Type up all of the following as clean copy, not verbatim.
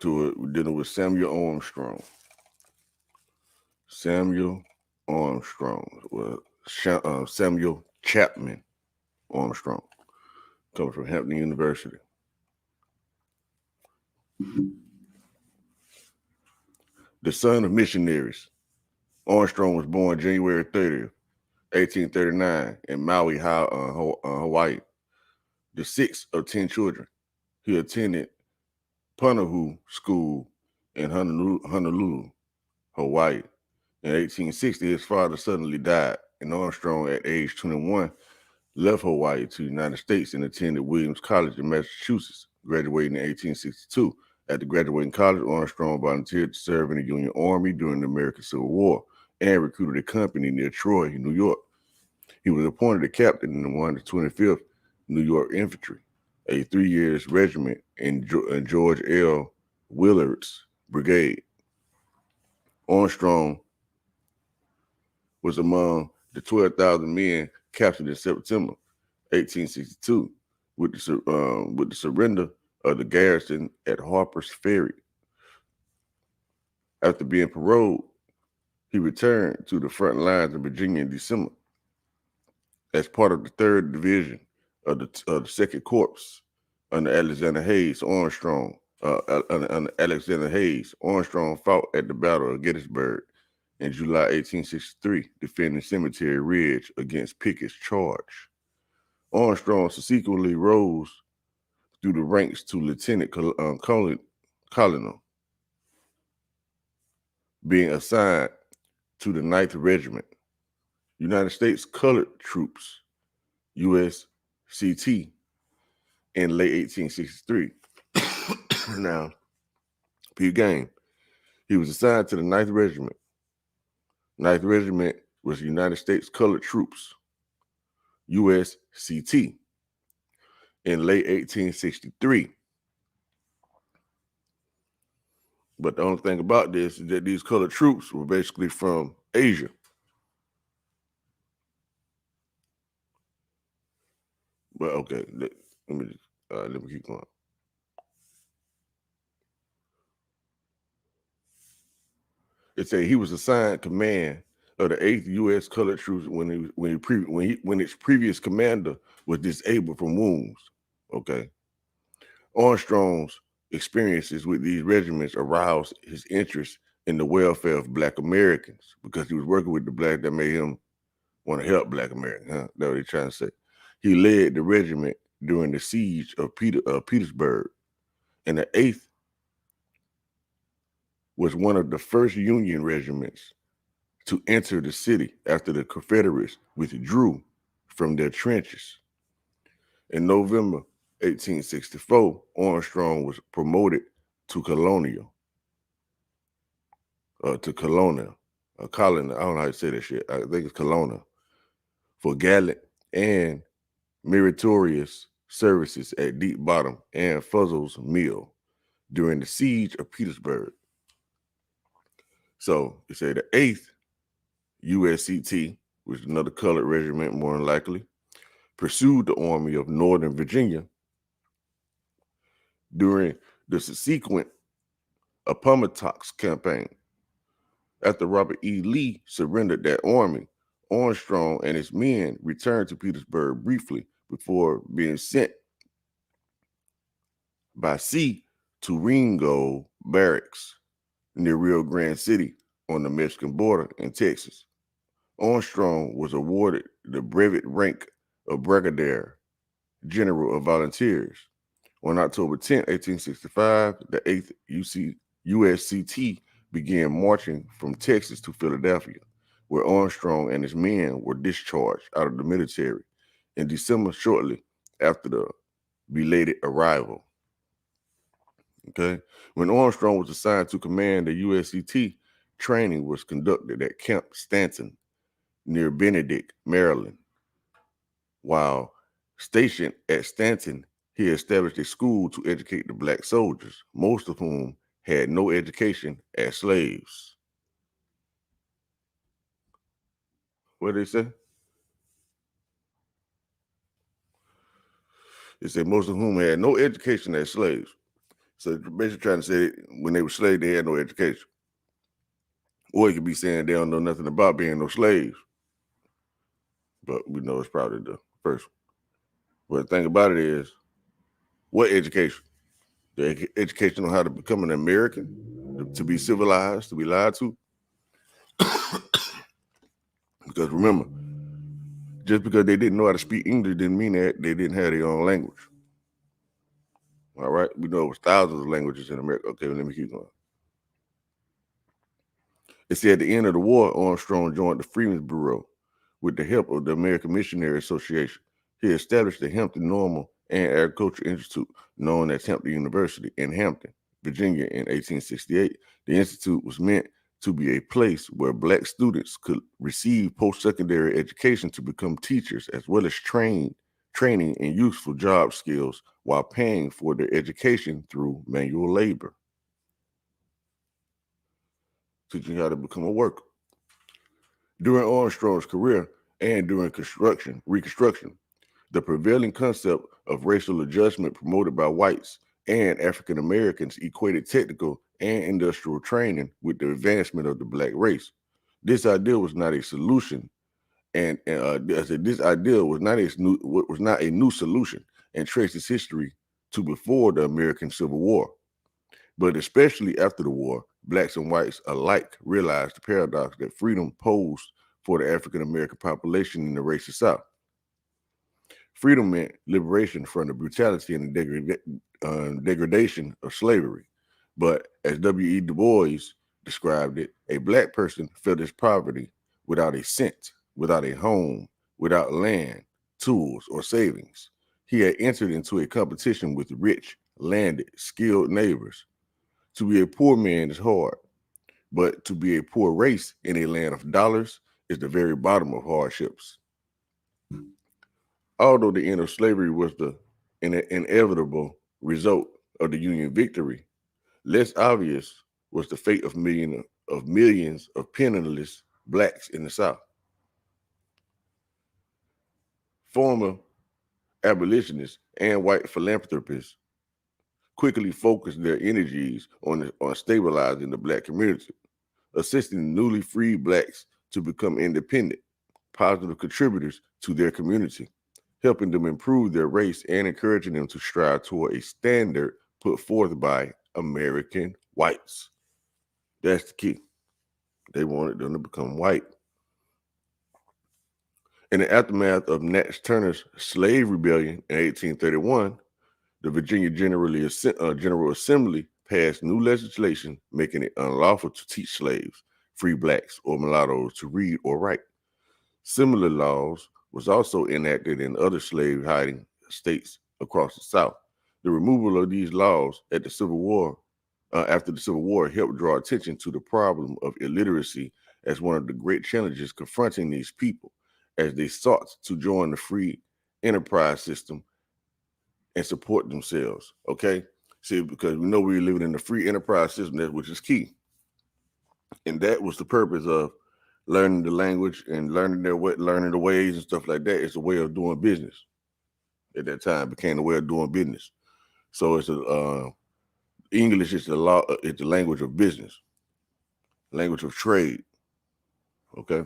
to it. We're dealing with Samuel Armstrong. Samuel Armstrong. Well, Samuel Chapman Armstrong. Comes from Hampton University. The son of missionaries, Armstrong was born January 30th, 1839, in Maui, Hawaii, the sixth of 10 children. He attended Punahou School in Honolulu, Hawaii. In 1860, his father suddenly died, and Armstrong, at age 21, left Hawaii to the United States and attended Williams College in Massachusetts, graduating in 1862. After graduating college, Armstrong volunteered to serve in the Union Army during the American Civil War and recruited a company near Troy, New York. He was appointed a captain in the 125th New York Infantry, a 3-year regiment in George L. Willard's brigade. Armstrong was among the 12,000 men captured in September 1862 with the surrender of the garrison at Harper's Ferry. After being paroled, he returned to the front lines in Virginia in December as part of the 3rd Division of the 2nd Corps under Alexander Hayes. Armstrong fought at the Battle of Gettysburg in July 1863, defending Cemetery Ridge against Pickett's charge. Armstrong subsequently rose through the ranks to lieutenant colonel, being assigned to the 9th Regiment, United States Colored Troops, USCT, in late 1863. Now, P. Game, he was assigned to the 9th Regiment. 9th Regiment was United States Colored Troops, USCT, in late 1863. But the only thing about this is that these colored troops were basically from Asia. But okay, let me keep going. It said he was assigned command of the 8th U.S. Colored Troops when its previous commander was disabled from wounds. Okay, Armstrong's experiences with these regiments aroused his interest in the welfare of Black Americans because he was working with the Black that made him want to help Black Americans. Huh? That's what they're trying to say. He led the regiment during the siege of Petersburg, and the 8th was one of the first Union regiments to enter the city after the Confederates withdrew from their trenches. In November 1864, Armstrong was promoted to colonel. I don't know how to say that shit. I think it's colonel, for gallant and meritorious services at Deep Bottom and Fuzzle's Mill during the siege of Petersburg. So it said the 8th USCT, which is another colored regiment more than likely, pursued the Army of Northern Virginia during the subsequent Appomattox campaign. After Robert E. Lee surrendered that army, Armstrong and his men returned to Petersburg briefly before being sent by sea to Ringgold Barracks near Rio Grande City on the Mexican border in Texas. Armstrong was awarded the brevet rank of Brigadier General of Volunteers. On October 10, 1865, the 8th USCT began marching from Texas to Philadelphia, where Armstrong and his men were discharged out of the military in December, shortly after the belated arrival. Okay, when Armstrong was assigned to command the USCT, training was conducted at Camp Stanton near Benedict, Maryland. While stationed at Stanton, he established a school to educate the Black soldiers, most of whom had no education as slaves. What did they say? They said most of whom had no education as slaves. So basically trying to say when they were slaves, they had no education. Or it could be saying they don't know nothing about being no slaves. But we know it's probably the first one. But the thing about it is, what education? The education on how to become an American, to be civilized, to be lied to. Because remember, just because they didn't know how to speak English didn't mean that they didn't have their own language. All right, we know it was thousands of languages in America. Okay, let me keep going. It said at the end of the war, Armstrong joined the Freedmen's Bureau with the help of the American Missionary Association. He established the Hampton Normal and Agricultural Institute, known as Hampton University, in Hampton, Virginia in 1868. The institute was meant to be a place where Black students could receive post-secondary education to become teachers, as well as training in useful job skills while paying for their education through manual labor. Teaching how to become a worker. During Armstrong's career and during Reconstruction, the prevailing concept of racial adjustment promoted by whites and African Americans equated technical and industrial training with the advancement of the Black race. This idea was not a solution, and this idea was not a new solution, and traces history to before the American Civil War. But especially after the war, Blacks and whites alike realized the paradox that freedom posed for the African American population in the racist South. Freedom meant liberation from the brutality and the degradation of slavery. But as W.E. Du Bois described it, a Black person felt his poverty without a cent, without a home, without land, tools, or savings. He had entered into a competition with rich, landed, skilled neighbors. To be a poor man is hard, but to be a poor race in a land of dollars is the very bottom of hardships. Although the end of slavery was the inevitable result of the Union victory, less obvious was the fate of millions of penniless Blacks in the South. Former abolitionists and white philanthropists quickly focused their energies on stabilizing the Black community, assisting newly freed Blacks to become independent, positive contributors to their community, helping them improve their race and encouraging them to strive toward a standard put forth by American whites. That's the key. They wanted them to become white. In the aftermath of Nat Turner's slave rebellion in 1831, the Virginia General Assembly passed new legislation making it unlawful to teach slaves, free Blacks, or mulattoes to read or write. Similar laws was also enacted in other slave-hiding states across the South. The removal of these laws after the Civil War helped draw attention to the problem of illiteracy as one of the great challenges confronting these people as they sought to join the free enterprise system and support themselves. Okay, see, because we know we're living in the free enterprise system, which is key, and that was the purpose of learning the language and learning the ways and stuff like that. It's a way of doing business. At that time, it became a way of doing business. So it's English is it's the language of business, language of trade. Okay.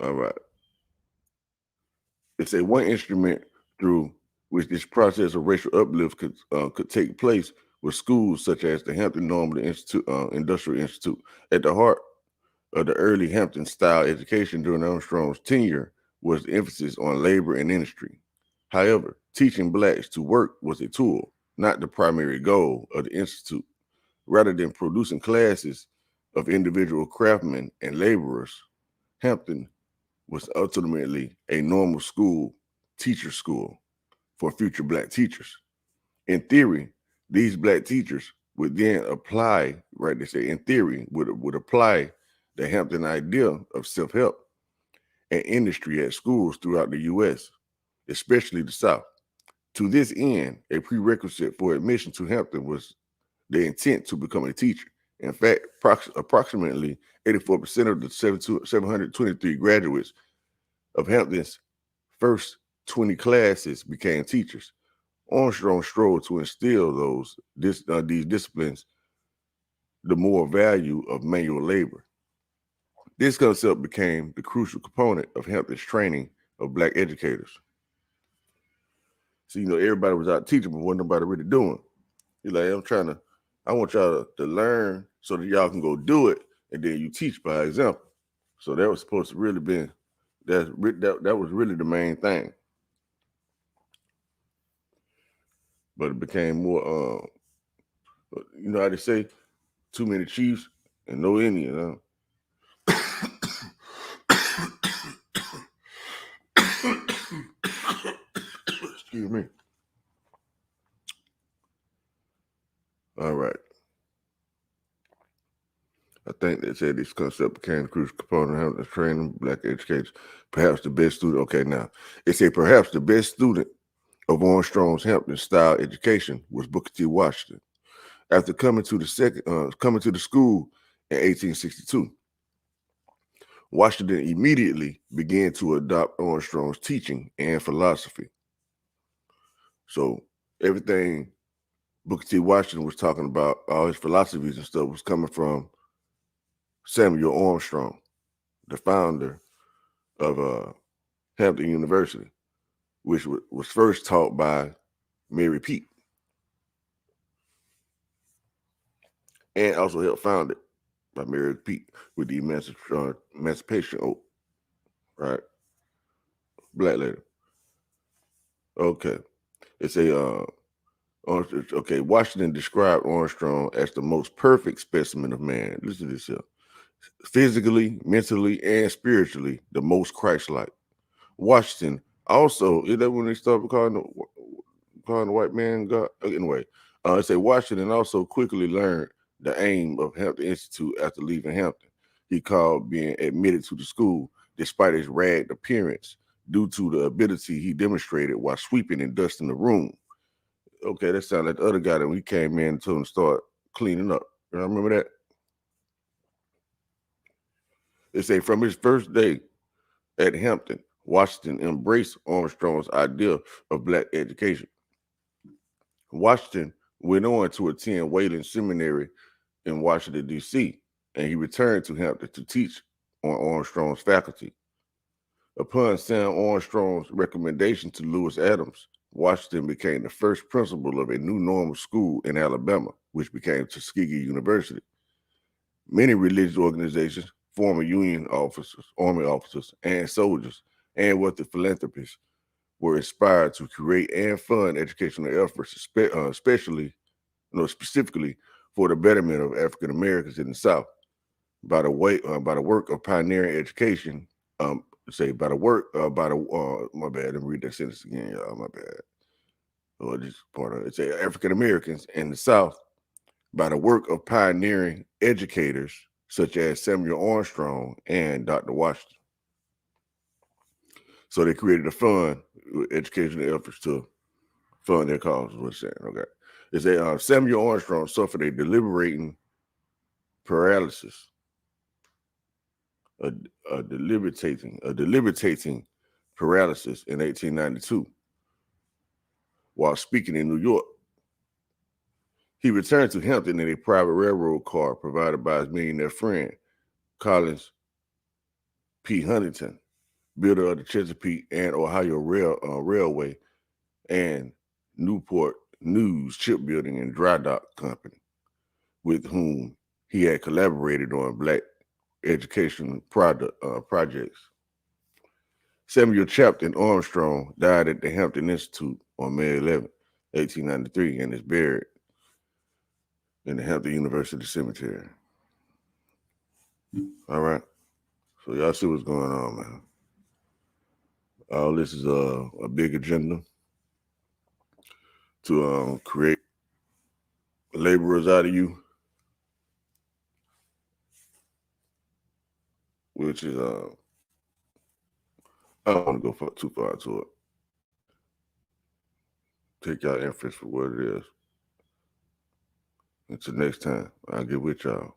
All right. It's a one instrument through which this process of racial uplift could take place with schools such as the Hampton Normal Industrial Institute. At the heart of the early Hampton style education during Armstrong's tenure was the emphasis on labor and industry. However, teaching Blacks to work was a tool, not the primary goal of the institute. Rather than producing classes of individual craftsmen and laborers, Hampton was ultimately a normal school, teacher school for future Black teachers. In theory, these Black teachers would then apply, right? They say in theory, would apply the Hampton idea of self-help and industry at schools throughout the U.S., especially the South. To this end, a prerequisite for admission to Hampton was the intent to become a teacher. In fact, approximately 84% of the 723 graduates of Hampton's first 20 classes became teachers. Armstrong strove to instill these disciplines, the more value of manual labor. This concept became the crucial component of Hampton's training of Black educators. So, everybody was out teaching, but wasn't nobody really doing. He's like, I want y'all to learn so that y'all can go do it, and then you teach by example. So that was supposed to really be, that was really the main thing. But it became more, how they say, too many chiefs and no Indian. Excuse me. All right. I think they said this concept became a crucial component of Hampton's training Black educators. Perhaps the best student. Okay, now it said perhaps the best student of Armstrong's Hampton style education was Booker T. Washington. After coming to the school in 1862, Washington immediately began to adopt Armstrong's teaching and philosophy. So everything Booker T. Washington was talking about, all his philosophies and stuff, was coming from Samuel Armstrong, the founder of Hampton University, which was first taught by Mary Pete, and also helped found it by Mary Pete with the Emancipation Oath, right? Black lady. Okay. It's okay. Washington described Armstrong as the most perfect specimen of man. Listen to this here. Physically, mentally, and spiritually, the most Christ-like. Washington also, is that when they started calling the white man God? Anyway, it say Washington also quickly learned the aim of Hampton Institute after leaving Hampton. He called being admitted to the school, despite his ragged appearance, due to the ability he demonstrated while sweeping and dusting the room. Okay, that sounded like the other guy that we came in to and start cleaning up. You remember that? It say from his first day at Hampton, Washington embraced Armstrong's idea of Black education. Washington went on to attend Wayland Seminary in Washington, D.C., and he returned to Hampton to teach on Armstrong's faculty. Upon Sam Armstrong's recommendation to Lewis Adams, Washington became the first principal of a new normal school in Alabama, which became Tuskegee University. Many religious organizations, former Union officers, Army officers, and soldiers, and wealthy philanthropists were inspired to create and fund educational efforts, specifically for the betterment of African Americans in the South. By the work of pioneering education, my bad. Let me read that sentence again, y'all. My bad. This part of it. Say African Americans in the South, by the work of pioneering educators such as Samuel Armstrong and Dr. Washington. So they created a fund with educational efforts to fund their cause. Is what it's saying. Okay. It says Samuel Armstrong suffered a deliberating paralysis. A debilitating paralysis in 1892 while speaking in New York. He returned to Hampton in a private railroad car provided by his millionaire friend, Collins P. Huntington, builder of the Chesapeake and Ohio Railway and Newport News Shipbuilding and Dry Dock Company, with whom he had collaborated on Black education projects. Samuel Chapton Armstrong died at the Hampton Institute on May 11, 1893, and is buried in the Hampton University Cemetery. All right. So y'all see what's going on, man. All this is a big agenda to create laborers out of you, which is I don't want to go too far into it. Take y'all inference for what it is. Until next time, I'll get with y'all.